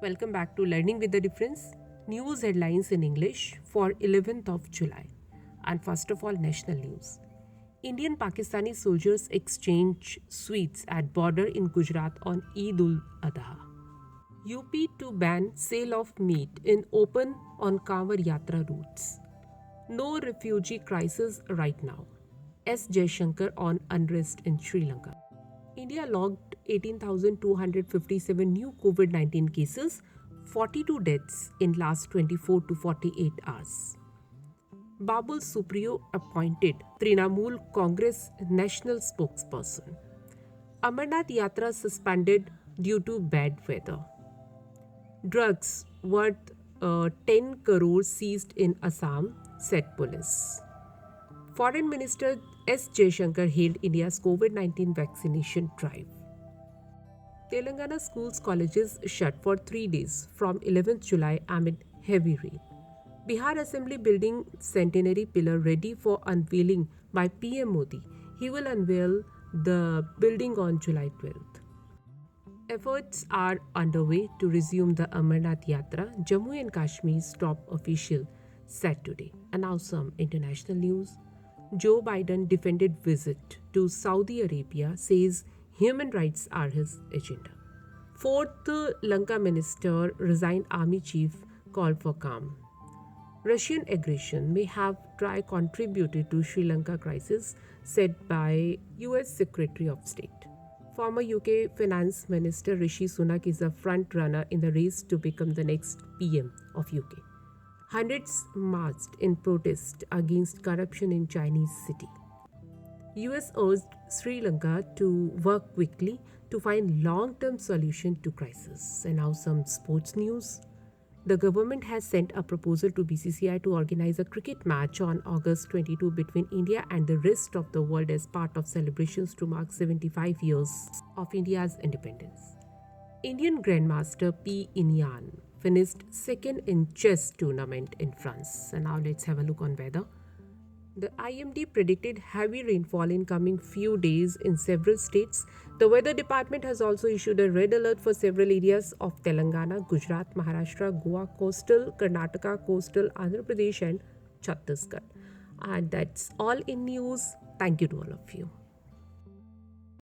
Welcome back to Learning with the Difference. News headlines in English for 11th of July. And first of all, national news. Indian Pakistani soldiers exchange sweets at border in Gujarat on Eid-ul-Adha. UP to ban sale of meat in open on Kanwar Yatra routes. No refugee crisis right now. S. Jaishankar on unrest in Sri Lanka. India logged 18,257 new COVID 19 cases, 42 deaths in last 24 to 48 hours. Babul Supriyo appointed Trinamool Congress national spokesperson. Amarnath Yatra suspended due to bad weather. Drugs worth 10 crores seized in Assam, said police. Foreign Minister S. Jaishankar hailed India's COVID-19 vaccination drive. Telangana schools colleges shut for 3 days from 11th July amid heavy rain. Bihar Assembly building centenary pillar ready for unveiling by PM Modi. He will unveil the building on July 12th. Efforts are underway to resume the Amarnath Yatra, Jammu and Kashmir's top official said today. And now some international news. Joe Biden defended visit to Saudi Arabia, says human rights are his agenda. Fourth Lanka minister resigned, army chief called for calm. Russian aggression may have contributed to Sri Lanka crisis, said by US Secretary of State. Former UK Finance Minister Rishi Sunak is a front runner in the race to become the next PM of UK. Hundreds marched in protest against corruption in Chinese city. US urged Sri Lanka to work quickly to find long-term solution to crisis. And now some sports news. The government has sent a proposal to BCCI to organize a cricket match on August 22 between India and the rest of the world as part of celebrations to mark 75 years of India's independence. Indian Grandmaster P. Inyan finished second in chess tournament in France. And now let's have a look on weather. The IMD predicted heavy rainfall in coming few days in several states. The weather department has also issued a red alert for several areas of Telangana, Gujarat, Maharashtra, Goa, coastal, Karnataka, coastal, Andhra Pradesh and Chhattisgarh. And that's all in news. Thank you to all of you.